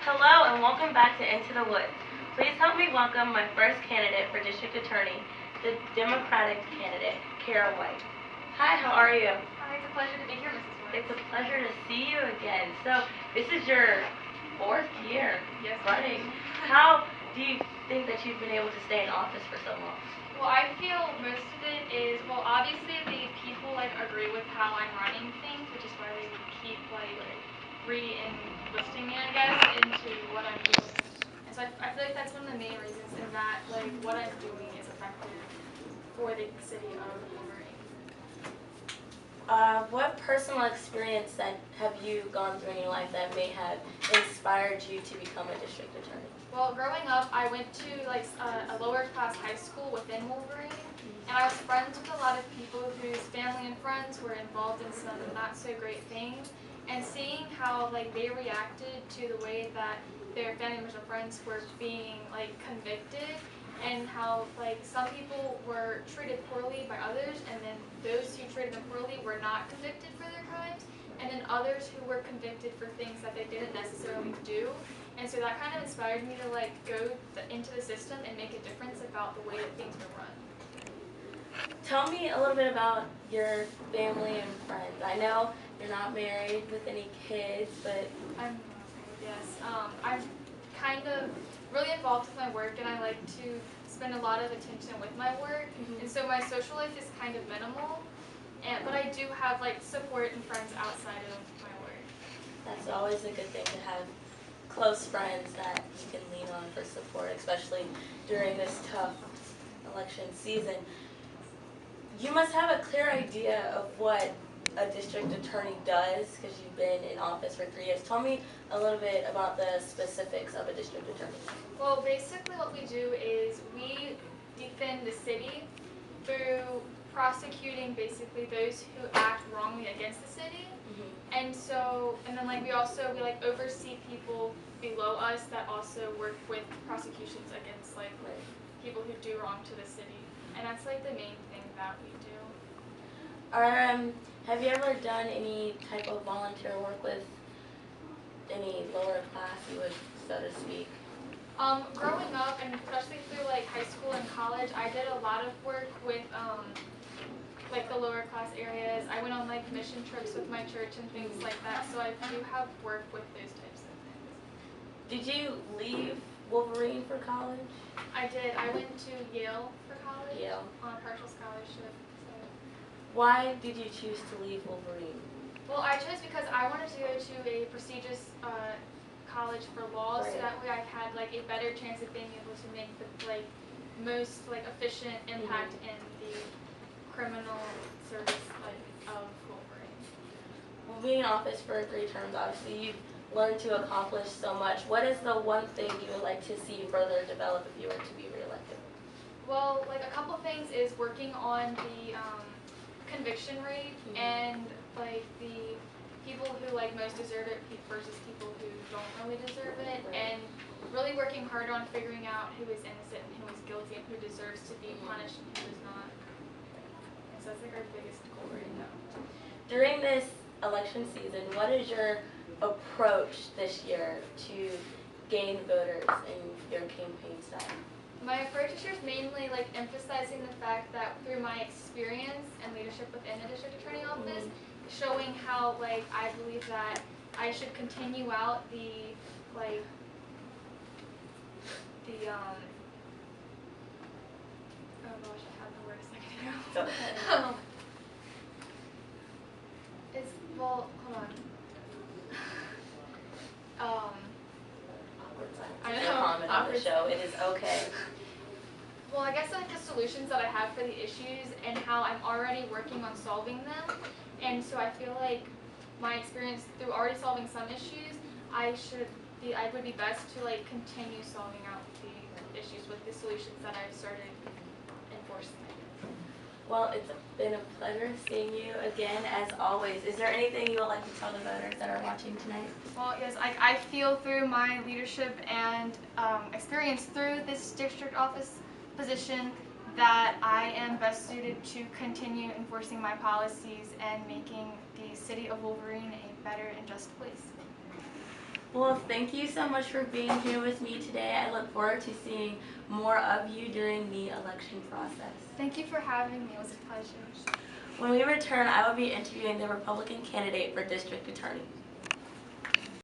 Hello and welcome back to Into the Woods. Please help me welcome my first candidate for District Attorney, the Democratic candidate, Cara White. Hi, how are you? Hi, it's a pleasure to be here, Mrs. Woods. It's a pleasure to see you again. So, this is your fourth year Yes, running. ma'am. How do you think that you've been able to stay in office for so long? Well, I feel most of it is, well, obviously the people agree with how I'm running things, which is why they would keep re-enlisting me, I guess, into what I'm doing. And so I feel like that's one of the main reasons is that what I'm doing is effective for the city of Wolverine. What personal experience that have you gone through in your life that may have inspired you to become a district attorney? Well, growing up, I went to a lower class high school within Wolverine, and I was friends with a lot of people whose family and friends were involved in some not so great things. And seeing how they reacted to the way that their family members or friends were being convicted, and how some people were treated poorly by others, and then those who treated them poorly were not convicted for their crimes, and then others who were convicted for things that they didn't necessarily do. And so that kind of inspired me to go into the system and make a difference about the way that things were run. Tell me a little bit about your family and friends. I know you're not married with any kids, but I'm yes. I'm kind of really involved with my work, and I like to spend a lot of attention with my work. And so my social life is kind of minimal, but I do have support and friends outside of my work. that's always a good thing to have close friends that you can lean on for support, especially during this tough election season. You must have a clear idea of what a district attorney does because you've been in office for 3 years. Tell me a little bit about the specifics of a district attorney. Well, basically what we do is we defend the city through prosecuting basically those who act wrongly against the city. And so, and then we oversee people below us that also work with prosecutions against people who do wrong to the city. And that's the main thing that we do. Have you ever done any type of volunteer work with any lower class, you would, so to speak? Growing up, and especially through high school and college, I did a lot of work with the lower class areas. I went on mission trips with my church and things like that, so I do have work with those types of things. Did you leave Wolverine for college? I did. I went to Yale for college. Yale. On a partial scholarship. So. Why did you choose to leave Wolverine? Well, I chose because I wanted to go to a prestigious college for law, right. So that way I had a better chance of being able to make the most efficient impact in the criminal service of Wolverine. Well, being in office for 3 terms, obviously you've learned to accomplish so much. What is the one thing you would like to see further develop if you were to be reelected? Well, a couple things is working on the conviction rate and the people who most deserve it versus people who don't really deserve it, and really working hard on figuring out who is innocent and who is guilty and who deserves to be punished and who is not. And so that's our biggest goal right now. During this election season, what is your approach this year to gain voters in your campaign style? My approach this year is mainly emphasizing the fact that through my experience and leadership within the district attorney office, showing how I believe that I should continue out the oh gosh, I had the word a second ago. It's well, hold on. I know. Comment on the show. It is okay. Well, I guess the solutions that I have for the issues and how I'm already working on solving them, and so I feel my experience through already solving some issues, I would be best to continue solving out the issues with the solutions that I've started enforcing. Well, it's been a pleasure seeing you again, as always. Is there anything you would like to tell the voters that are watching tonight? Well, yes, I feel through my leadership and experience through this district office position that I am best suited to continue enforcing my policies and making the city of Wolverine a better and just place. Well, thank you so much for being here with me today. I look forward to seeing more of you during the election process. Thank you for having me. It was a pleasure. When we return, I will be interviewing the Republican candidate for district attorney.